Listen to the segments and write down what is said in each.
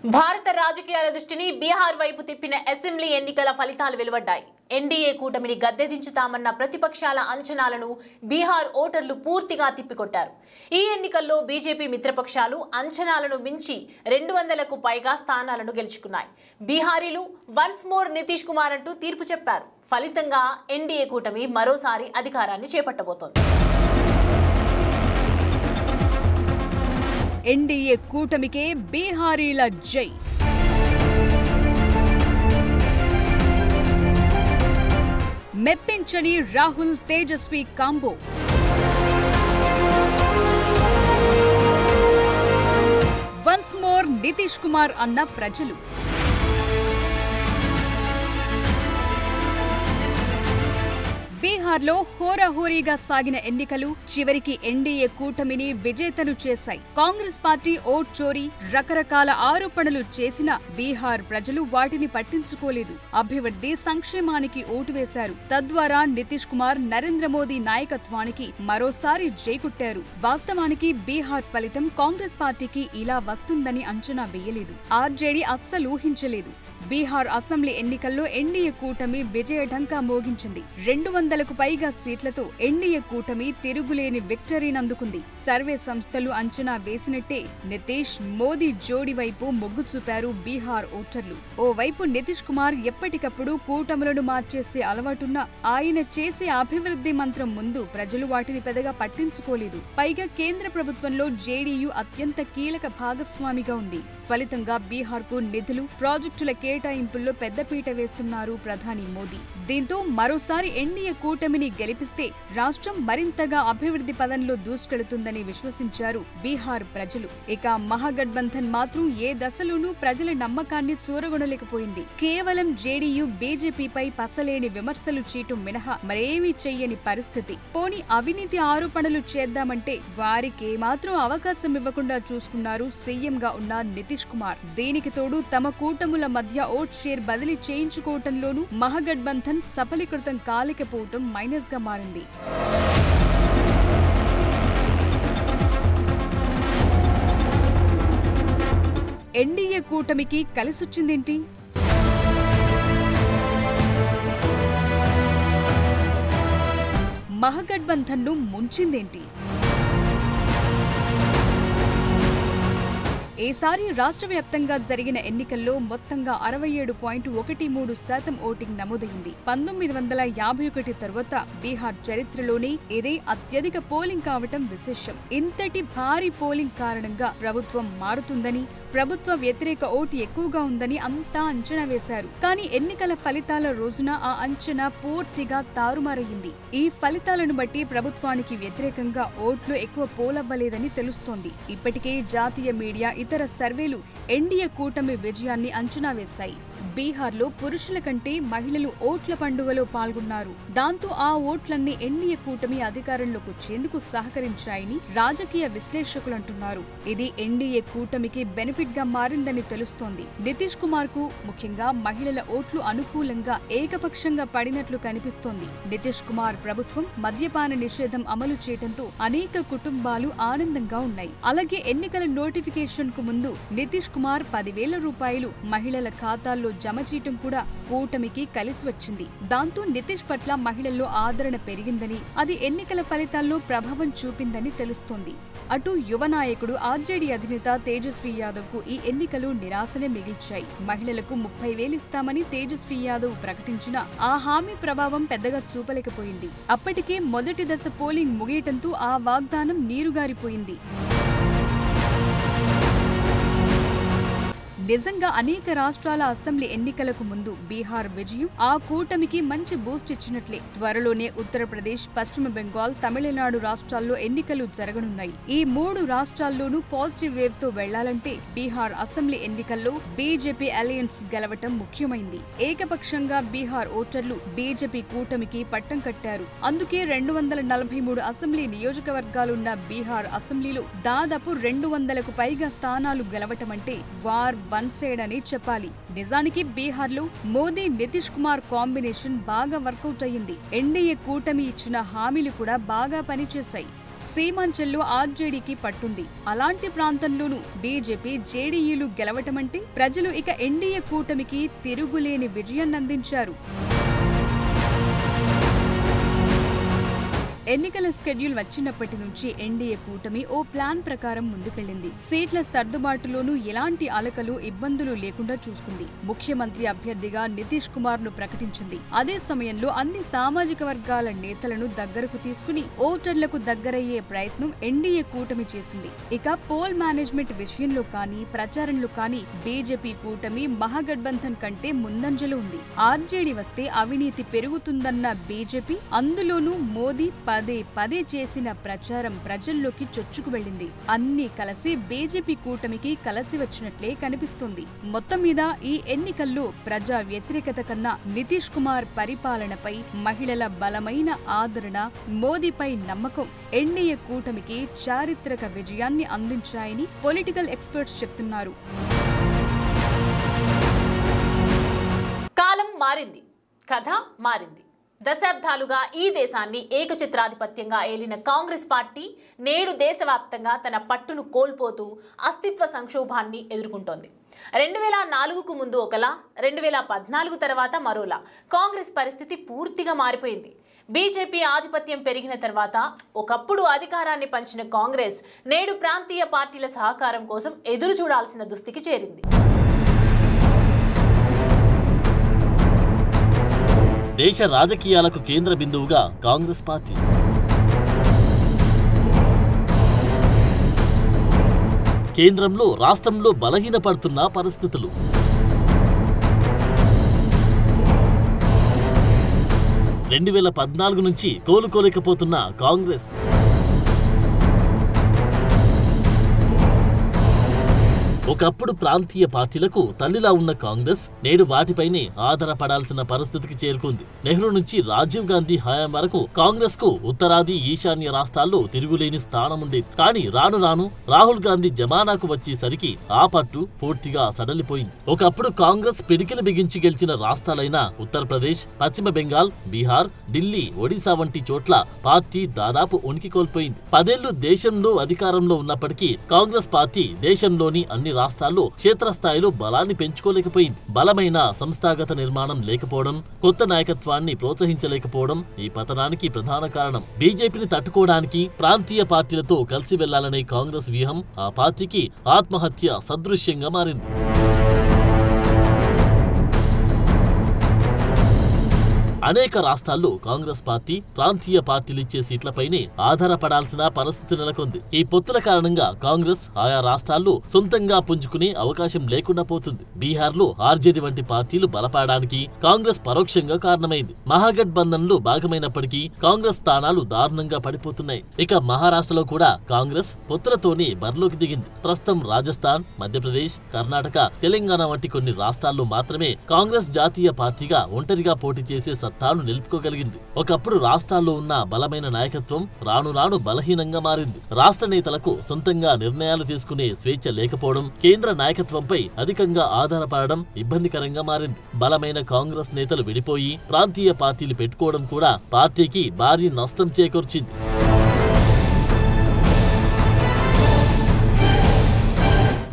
భారత రాజకీయాల దృష్టిని బీహార్ వైపు తిప్పిన అసెంబ్లీ ఎన్నికల ఫలితాలు వెలువడ్డాయి. ఎన్డీఏ కూటమిని గద్దెదించుతామన్న ప్రతిపక్షాల అంచనాలను బీహార్ ఓటర్లు పూర్తిగా తిప్పికొట్టారు. ఈ ఎన్నికల్లో బీజేపీ మిత్రపక్షాలు అంచనాలను మించి 200కు పైగా స్థానాలను గెలుచుకున్నాయి. బీహారీలు వన్స్ మోర్ నితీష్ కుమార్ అంటూ తీర్పు చెప్పారు. ఫలితంగా ఎన్డీఏ కూటమి మరోసారి అధికారాన్ని చేపట్టబోతోంది. ఎన్డీఏ కూటమికే బీహారీల జై. మెప్పించని Rahul Tejashwi combo. Once more Nitish Kumar అన్న ప్రజలు. బీహార్లో హోరాహోరీగా సాగిన ఎన్నికలు చివరికి ఎన్డీఏ కూటమిని విజేతను చేశాయి. కాంగ్రెస్ పార్టీ ఓట్ చోరీ, రకరకాల ఆరోపణలు చేసిన బీహార్ ప్రజలు వాటిని పట్టించుకోలేదు. అభివృద్ధి, సంక్షేమానికి ఓటు వేశారు. తద్వారా నితీష్ కుమార్, నరేంద్ర మోదీ నాయకత్వానికి మరోసారి జైకొట్టారు. వాస్తవానికి బీహార్ ఫలితం కాంగ్రెస్ పార్టీకి ఇలా వస్తుందని అంచనా వేయలేదు. ఆర్జేడీ అస్సలు ఊహించలేదు. బీహార్ అసెంబ్లీ ఎన్నికల్లో ఎన్డీఏ కూటమి విజయ ఢంకా మోగించింది. 200కు పైగా సీట్లతో ఎన్డీఏ కూటమి తిరుగులేని విక్టరీని అందుకుంది. సర్వే సంస్థలు అంచనా వేసినట్టే నితీష్, మోదీ జోడీ వైపు మొగ్గు చూపారు బీహార్ ఓటర్లు. ఓవైపు నితీష్ కుమార్ ఎప్పటికప్పుడు కూటములను మార్చేసే అలవాటున్న ఆయన చేసే అభివృద్ధి మంత్రం ముందు ప్రజలు వాటిని పెద్దగా పట్టించుకోలేదు. పైగా కేంద్ర ప్రభుత్వంలో జేడీయూ అత్యంత కీలక భాగస్వామిగా ఉంది. ఫలితంగా బీహార్కు నిధులు, ప్రాజెక్టుల కేటాయింపుల్లో పెద్దపీట వేస్తున్నారు ప్రధాని మోదీ. దీంతో మరోసారి ఎన్డీఏ కూటమిని గెలిపిస్తే రాష్ట్రం మరింతగా అభివృద్ధి పదంలో దూసుకెళుతుందని విశ్వసించారు బీహార్ ప్రజలు. ఇక మహాగఠబంధన్ మాత్రం ఏ దశలోనూ ప్రజల నమ్మకాన్ని చూరగొనలేకపోయింది. కేవలం జేడీయూ, బీజేపీపై పసలేని విమర్శలు చేయటం మినహా మరేమీ చెయ్యని పరిస్థితి. పోనీ అవినీతి ఆరోపణలు చేద్దామంటే వారికేమాత్రం అవకాశం ఇవ్వకుండా చూసుకున్నారు సీఎంగా ఉన్న నితీష్ కుమార్. దీనికి తోడు తమ కూటముల మధ్య ఓట్ షేర్ బదిలీ చేయించుకోవటంలోనూ మహాగఠబంధన్ సఫలీకృతం కాలేకపోవటం మైనస్ గా మారింది. ఎన్డీఏ కూటమికి కలిసొచ్చిందేంటి? మహాగఠబంధన్ను ముంచిందేంటి? ఈసారి రాష్ట్ర వ్యాప్తంగా జరిగిన ఎన్నికల్లో మొత్తంగా 67.13% ఓటింగ్ నమోదైంది. 1951 తర్వాత బీహార్ చరిత్రలోనే ఇదే అత్యధిక పోలింగ్ కావటం విశేషం. ఇంతటి భారీ పోలింగ్ కారణంగా ప్రభుత్వం మారుతుందని, ప్రభుత్వ వ్యతిరేక ఓటు ఎక్కువగా ఉందని అంతా అంచనా వేశారు. కానీ ఎన్నికల ఫలితాల రోజున ఆ అంచనా పూర్తిగా తారుమారయ్యింది. ఈ ఫలితాలను బట్టి ప్రభుత్వానికి వ్యతిరేకంగా ఓట్లు ఎక్కువ పోలవ్వలేదని తెలుస్తోంది. ఇప్పటికే జాతీయ మీడియా, ఇతర సర్వేలు ఎన్డీఏ కూటమి విజయాన్ని అంచనా వేశాయి. బీహార్లో పురుషుల కంటే మహిళలు ఓట్ల పండుగలో పాల్గొన్నారు. దాంతో ఆ ఓట్లన్నీ ఎన్డీఏ కూటమి అధికారంలోకి వచ్చేందుకు సహకరించాయని రాజకీయ విశ్లేషకులు అంటున్నారు. ఇది ఎన్డీఏ కూటమికి బెనిఫిట్ గా మారిందని తెలుస్తోంది. నితీష్ కుమార్ కు ముఖ్యంగా మహిళల ఓట్లు అనుకూలంగా ఏకపక్షంగా పడినట్లు కనిపిస్తోంది. నితీష్ కుమార్ ప్రభుత్వం మద్యపాన నిషేధం అమలు చేయడంతో అనేక కుటుంబాలు ఆనందంగా ఉన్నాయి. అలాగే ఎన్నికల నోటిఫికేషన్ కు ముందు నితీష్ కుమార్ 10,000 రూపాయలు మహిళల ఖాతాల్లో జమ చేయటం కూడా కూటమికి కలిసి వచ్చింది. దాంతో నితీష్ పట్ల మహిళల్లో ఆదరణ పెరిగిందని, అది ఎన్నికల ఫలితాల్లో ప్రభావం చూపిందని తెలుస్తోంది. అటు యువ నాయకుడు ఆర్జేడీ అధినేత తేజస్వి యాదవ్ కు ఈ ఎన్నికలు నిరాశనే మిగిల్చాయి. మహిళలకు 30,000 ఇస్తామని తేజస్వి యాదవ్ ప్రకటించినా ఆ హామీ ప్రభావం పెద్దగా చూపలేకపోయింది. అప్పటికే మొదటి దశ పోలింగ్ ముగియటంతో ఆ వాగ్దానం నీరుగారిపోయింది. నిజంగా అనేక రాష్ట్రాల అసెంబ్లీ ఎన్నికలకు ముందు బీహార్ విజయం ఆ కూటమికి మంచి బూస్ట్ ఇచ్చినట్లే. త్వరలోనే ఉత్తరప్రదేశ్, పశ్చిమ బెంగాల్, తమిళనాడు రాష్ట్రాల్లో ఎన్నికలు జరగనున్నాయి. ఈ 3 రాష్ట్రాల్లోనూ పాజిటివ్ వేవ్ తో వెళ్లాలంటే బీహార్ అసెంబ్లీ ఎన్నికల్లో బీజేపీ అలయన్స్ గెలవటం ముఖ్యమైంది. ఏకపక్షంగా బీహార్ ఓటర్లు బీజేపీ కూటమికి పట్టం కట్టారు. అందుకే 243 అసెంబ్లీ నియోజకవర్గాలున్న బీహార్ అసెంబ్లీలో దాదాపు 200కు పైగా స్థానాలు గెలవటమంటే వార్ వన్ సైడ్ అని చెప్పాలి. నిజానికి బీహార్లో మోదీ, నితీష్ కుమార్ కాంబినేషన్ బాగా వర్కౌట్ అయ్యింది. ఎన్డీఏ కూటమి ఇచ్చిన హామీలు కూడా బాగా పనిచేశాయి. సీమాంచల్లో ఆర్జేడీకి పట్టుంది. అలాంటి ప్రాంతంలోనూ బీజేపీ జేడీయూలు గెలవటమంటే ప్రజలు ఇక ఎన్డీఏ కూటమికి తిరుగులేని విజయాన్నందించారు. ఎన్నికల స్కెడ్యూల్ వచ్చినప్పటి నుంచి ఎన్డీఏ కూటమి ఓ ప్లాన్ ప్రకారం ముందుకెళ్లింది. సీట్ల సర్దుబాటులోనూ ఎలాంటి అలకలు, ఇబ్బందులు లేకుండా చూసుకుంది. ముఖ్యమంత్రి అభ్యర్థిగా నితీష్ కుమార్ ను ప్రకటించింది. అదే సమయంలో అన్ని సామాజిక వర్గాల నేతలను దగ్గరకు తీసుకుని ఓటర్లకు దగ్గరయ్యే ప్రయత్నం ఎన్డీఏ కూటమి చేసింది. ఇక పోల్ మేనేజ్మెంట్ విషయంలో కానీ, ప్రచారంలో కానీ బీజేపీ కూటమి మహాగఠబంధన్ కంటే ముందంజలో ఉంది. ఆర్జేడీ వస్తే అవినీతి పెరుగుతుందన్న బీజేపీ, అందులోనూ మోదీ పదే చేసిన ప్రచారం ప్రజల్లోకి చొచ్చుకు వెళ్లింది. అన్నీ కలిసి బీజేపీ కూటమికి కలిసి వచ్చినట్లే కనిపిస్తుంది. మొత్తం మీద ఈ ఎన్నికల్లో ప్రజా వ్యతిరేకత కన్నా నితీష్ కుమార్ పరిపాలనపై మహిళల బలమైన ఆదరణ, మోదీపై నమ్మకం ఎన్డీఏ కూటమికి చారిత్రక విజయాన్ని అందించాయని పొలిటికల్ ఎక్స్పర్ట్స్ చెప్తున్నారు. కాలం మారింది, కథ మారింది. దశాబ్దాలుగా ఈ దేశాన్ని ఏకఛత్రాధిపత్యంగా ఏలిన కాంగ్రెస్ పార్టీ నేడు దేశవ్యాప్తంగా తన పట్టును కోల్పోతూ అస్తిత్వ సంక్షోభాన్ని ఎదుర్కొంటోంది. 2004కు ముందు ఒకలా, 2014 తర్వాత మరోలా కాంగ్రెస్ పరిస్థితి పూర్తిగా మారిపోయింది. బీజేపీ ఆధిపత్యం పెరిగిన తర్వాత ఒకప్పుడు అధికారాన్ని పంచిన కాంగ్రెస్ నేడు ప్రాంతీయ పార్టీల సహకారం కోసం ఎదురు చూడాల్సిన దుస్థితికి చేరింది. దేశ రాజకీయాలకు కేంద్ర బిందువుగా కాంగ్రెస్ పార్టీ. కేంద్రంలో, రాష్ట్రంలో బలహీనపడుతున్న పరిస్థితులు. రెండు 2014 నుంచి కోలుకోలేకపోతున్న కాంగ్రెస్. ఒకప్పుడు ప్రాంతీయ పార్టీలకు తల్లిలా ఉన్న కాంగ్రెస్ నేడు వాటిపైనే ఆధారపడాల్సిన పరిస్థితికి చేరుకుంది. నెహ్రూ నుంచి రాజీవ్ గాంధీ హయాం వరకు కాంగ్రెస్ కు ఉత్తరాది, ఈశాన్య రాష్ట్రాల్లో తిరుగులేని స్థానం ఉండేది. కానీ రాను రాను రాహుల్ గాంధీ జమానాకు వచ్చేసరికి ఆ పట్టు పూర్తిగా సడలిపోయింది. ఒకప్పుడు కాంగ్రెస్ పిడికిలు బిగించి గెలిచిన రాష్ట్రాలైన ఉత్తరప్రదేశ్, పశ్చిమ బెంగాల్, బీహార్, ఢిల్లీ, ఒడిశా వంటి చోట్ల పార్టీ దాదాపు ఉనికి కోల్పోయింది. 10 ఏళ్లు దేశంలో అధికారంలో ఉన్నప్పటికీ కాంగ్రెస్ పార్టీ దేశంలోని అన్ని రాష్ట్రాల్లో క్షేత్రస్థాయిలో బలాన్ని పెంచుకోలేకపోయింది. బలమైన సంస్థాగత నిర్మాణం లేకపోవడం, కొత్త నాయకత్వాన్ని ప్రోత్సహించలేకపోవడం ఈ పతనానికి ప్రధాన కారణం. బీజేపీని తట్టుకోవడానికి ప్రాంతీయ పార్టీలతో కలిసి వెళ్లాలనే కాంగ్రెస్ వ్యూహం ఆ పార్టీకి ఆత్మహత్య సదృశ్యంగా మారింది. అనేక రాష్ట్రాల్లో కాంగ్రెస్ పార్టీ ప్రాంతీయ పార్టీలిచ్చే సీట్లపైనే ఆధారపడాల్సిన పరిస్థితి నెలకొంది. ఈ పొత్తుల కారణంగా కాంగ్రెస్ ఆయా రాష్ట్రాల్లో సొంతంగా పుంజుకునే అవకాశం లేకుండా పోతుంది. బీహార్లో ఆర్జేడీ వంటి పార్టీలు బలపడడానికి కాంగ్రెస్ పరోక్షంగా కారణమైంది. మహాగఠబంధన్ లో భాగమైనప్పటికీ కాంగ్రెస్ స్థానాలు దారుణంగా పడిపోతున్నాయి. ఇక మహారాష్ట్రలో కూడా కాంగ్రెస్ పొత్తులతోనే బరిలోకి దిగింది. ప్రస్తుతం రాజస్థాన్, మధ్యప్రదేశ్, కర్ణాటక, తెలంగాణ వంటి కొన్ని రాష్ట్రాల్లో మాత్రమే కాంగ్రెస్ జాతీయ పార్టీగా ఒంటరిగా పోటీ చేసే తాను నిలుపుకోగలిగింది. ఒకప్పుడు రాష్ట్రాల్లో ఉన్న బలమైన నాయకత్వం రాను రాను బలహీనంగా మారింది. రాష్ట్ర నేతలకు సొంతంగా నిర్ణయాలు తీసుకునే స్వేచ్ఛ లేకపోవడం, కేంద్ర నాయకత్వంపై అధికంగా ఆధారపడడం ఇబ్బందికరంగా మారింది. బలమైన కాంగ్రెస్ నేతలు విడిపోయి ప్రాంతీయ పార్టీలు పెట్టుకోవడం కూడా పార్టీకి భారీ నష్టం చేకూర్చింది.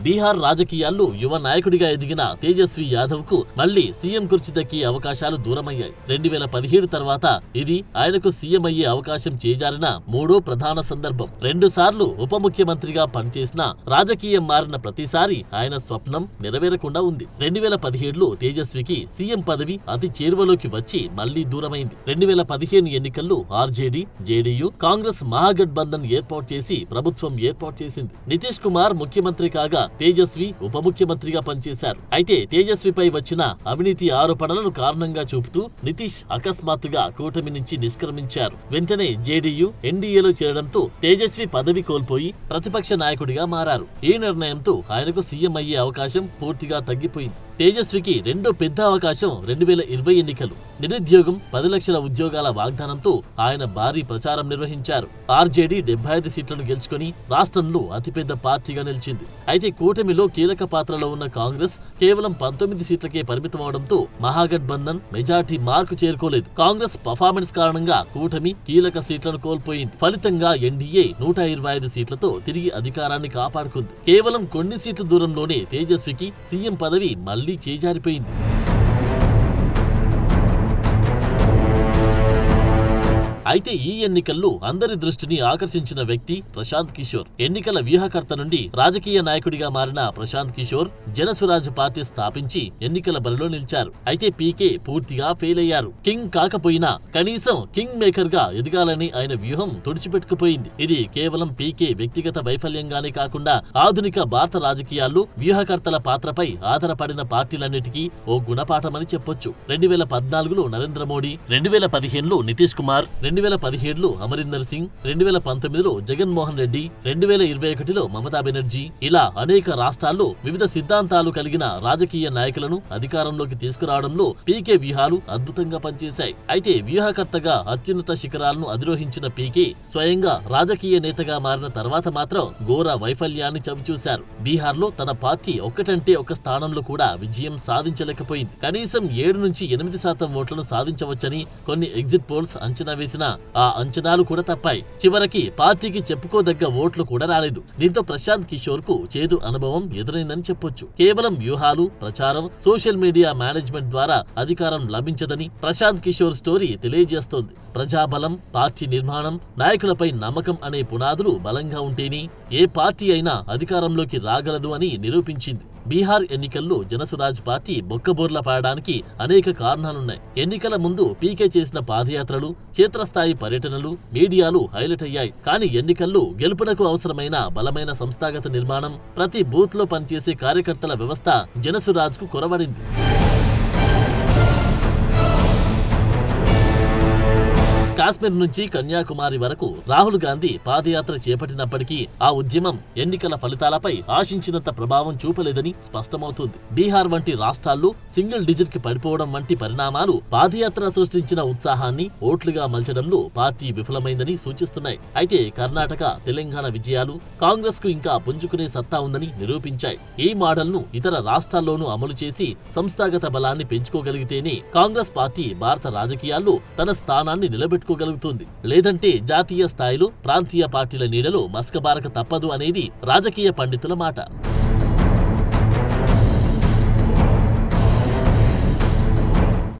బీహార్ రాజకీయాల్లో యువ నాయకుడిగా ఎదిగిన తేజస్వి యాదవ్ కు మళ్లీ సీఎం కుర్చీ దక్కే అవకాశాలు దూరమయ్యాయి. 2017 తర్వాత ఇది ఆయనకు సీఎం అయ్యే అవకాశం చేజారిన మూడో ప్రధాన సందర్భం. 2 సార్లు ఉప ముఖ్యమంత్రిగా పనిచేసిన రాజకీయం మారిన ప్రతిసారి ఆయన స్వప్నం నెరవేరకుండా ఉంది. 2017లో తేజస్వికి సీఎం పదవి అతి చేరువలోకి వచ్చి మళ్లీ దూరమైంది. 2015 ఎన్నికల్లో ఆర్జేడీ, జేడీయూ, కాంగ్రెస్ మహాగఠబంధన్ ఏర్పాటు చేసి ప్రభుత్వం ఏర్పాటు చేసింది. నితీష్ కుమార్ ముఖ్యమంత్రి కాగా తేజస్వి ఉప ముఖ్యమంత్రిగా పనిచేశారు. అయితే తేజస్విపై వచ్చిన అవినీతి ఆరోపణలను కారణంగా చూపుతూ నితీష్ అకస్మాత్తుగా కూటమి నుంచి నిష్క్రమించారు. వెంటనే జేడీయూ ఎన్డీఏలో చేరడంతో తేజస్వి పదవి కోల్పోయి ప్రతిపక్ష నాయకుడిగా మారారు. ఈ నిర్ణయంతో ఆయనకు సీఎం అయ్యే అవకాశం పూర్తిగా తగ్గిపోయింది. తేజస్వికి రెండో పెద్ద అవకాశం 2020 ఎన్నికలు. నిరుద్యోగం, 10 లక్షల ఉద్యోగాల వాగ్దానంతో ఆయన భారీ ప్రచారం నిర్వహించారు. ఆర్జేడీ 75 సీట్లను గెలుచుకుని రాష్ట్రంలో అతిపెద్ద పార్టీగా నిలిచింది. అయితే కూటమిలో కీలక పాత్రలో ఉన్న కాంగ్రెస్ కేవలం 19 సీట్లకే పరిమితమవడంతో మహాగఠబంధన్ మెజార్టీ మార్కు చేరుకోలేదు. కాంగ్రెస్ పర్ఫార్మెన్స్ కారణంగా కూటమి కీలక సీట్లను కోల్పోయింది. ఫలితంగా ఎన్డీఏ 125 సీట్లతో తిరిగి అధికారాన్ని కాపాడుకుంది. కేవలం కొన్ని సీట్ల దూరంలోనే తేజస్వికి సీఎం పదవి మళ్లీ చేజారిపోయింది. అయితే ఈ ఎన్నికల్లో అందరి దృష్టిని ఆకర్షించిన వ్యక్తి ప్రశాంత్ కిషోర్. ఎన్నికల వ్యూహకర్త నుండి రాజకీయ నాయకుడిగా మారిన ప్రశాంత్ కిషోర్ జనసురాజ్ పార్టీ స్థాపించి ఎన్నికల బరిలో నిలిచారు. అయితే పీకే పూర్తిగా ఫెయిల్ అయ్యారు. కింగ్ కాకపోయినా కనీసం కింగ్ మేకర్ గా ఎదగాలని ఆయన వ్యూహం తుడిచిపెట్టుకుపోయింది. ఇది కేవలం పీకే వ్యక్తిగత వైఫల్యంగానే కాకుండా ఆధునిక భారత రాజకీయాల్లో వ్యూహకర్తల పాత్రపై ఆధారపడిన పార్టీలన్నిటికీ ఓ గుణపాఠమని చెప్పొచ్చు. 2014లో నరేంద్ర మోడీ, 2015లో నితీష్ కుమార్, 2017లో అమరీందర్ సింగ్, 2019లో జగన్మోహన్ రెడ్డి, 2021లో మమతా బెనర్జీ, ఇలా అనేక రాష్ట్రాల్లో వివిధ సిద్ధాంతాలు కలిగిన రాజకీయ నాయకులను అధికారంలోకి తీసుకురావడంలో పీకే వ్యూహాలు అద్భుతంగా పనిచేశాయి. అయితే వ్యూహకర్తగా అత్యున్నత శిఖరాలను అధిరోహించిన పీకే స్వయంగా రాజకీయ నేతగా మారిన తర్వాత మాత్రం ఘోర వైఫల్యాన్ని చవిచూశారు. బీహార్లో తన పార్టీ ఒక్కటంటే ఒక స్థానంలో కూడా విజయం సాధించలేకపోయింది. కనీసం 7 నుంచి 8% ఓట్లను సాధించవచ్చని కొన్ని ఎగ్జిట్ పోల్స్ అంచనా వేసిన ఆ అంచనాలు కూడా తప్పాయి. చివరికి పార్టీకి చెప్పుకోదగ్గ ఓట్లు కూడా రాలేదు. దీంతో ప్రశాంత్ కిషోర్ కు చేదు అనుభవం ఎదురైందని చెప్పొచ్చు. కేవలం వ్యూహాలు, ప్రచారం, సోషల్ మీడియా మేనేజ్మెంట్ ద్వారా అధికారం లభించదని ప్రశాంత్ కిషోర్ స్టోరీ తెలియజేస్తోంది. ప్రజాబలం, పార్టీ నిర్మాణం, నాయకులపై నమ్మకం అనే పునాదులు బలంగా ఉంటేనే ఏ పార్టీ అయినా అధికారంలోకి రాగలదు అని నిరూపించింది. బీహార్ ఎన్నికల్లో జనసురాజ్ పార్టీ బొక్కబోర్ల పడడానికి అనేక కారణాలున్నాయి. ఎన్నికల ముందు పీకే చేసిన పాదయాత్రలు, క్షేత్రస్థాయి పర్యటనలు మీడియాలు హైలైట్ అయ్యాయి. కానీ ఎన్నికల్లో గెలుపునకు అవసరమైన బలమైన సంస్థాగత నిర్మాణం, ప్రతి బూత్ లో పనిచేసే కార్యకర్తల వ్యవస్థ జనసురాజ్ కు కొరవడింది. కాశ్మీర్ నుంచి కన్యాకుమారి వరకు రాహుల్ గాంధీ పాదయాత్ర చేపట్టినప్పటికీ ఆ ఉద్యమం ఎన్నికల ఫలితాలపై ఆశించినంత ప్రభావం చూపలేదని స్పష్టమవుతుంది. బీహార్ వంటి రాష్ట్రాల్లో సింగిల్ డిజిట్ కి పడిపోవడం వంటి పరిణామాలు పాదయాత్ర సృష్టించిన ఉత్సాహాన్ని ఓట్లుగా మలచడంలో పార్టీ విఫలమైందని సూచిస్తున్నాయి. అయితే కర్ణాటక, తెలంగాణ విజయాలు కాంగ్రెస్ కు ఇంకా పుంజుకునే సత్తా ఉందని నిరూపించాయి. ఈ మోడల్ ను ఇతర రాష్ట్రాల్లోనూ అమలు చేసి సంస్థాగత బలాన్ని పెంచుకోగలిగితేనే కాంగ్రెస్ పార్టీ భారత రాజకీయాల్లో తన స్థానాన్ని నిలబెట్టుకోగలుగుతుంది. లేదంటే జాతీయ స్థాయిలో ప్రాంతీయ పార్టీల నీడలో మస్కబారక తప్పదు అనేది రాజకీయ పండితుల మాట.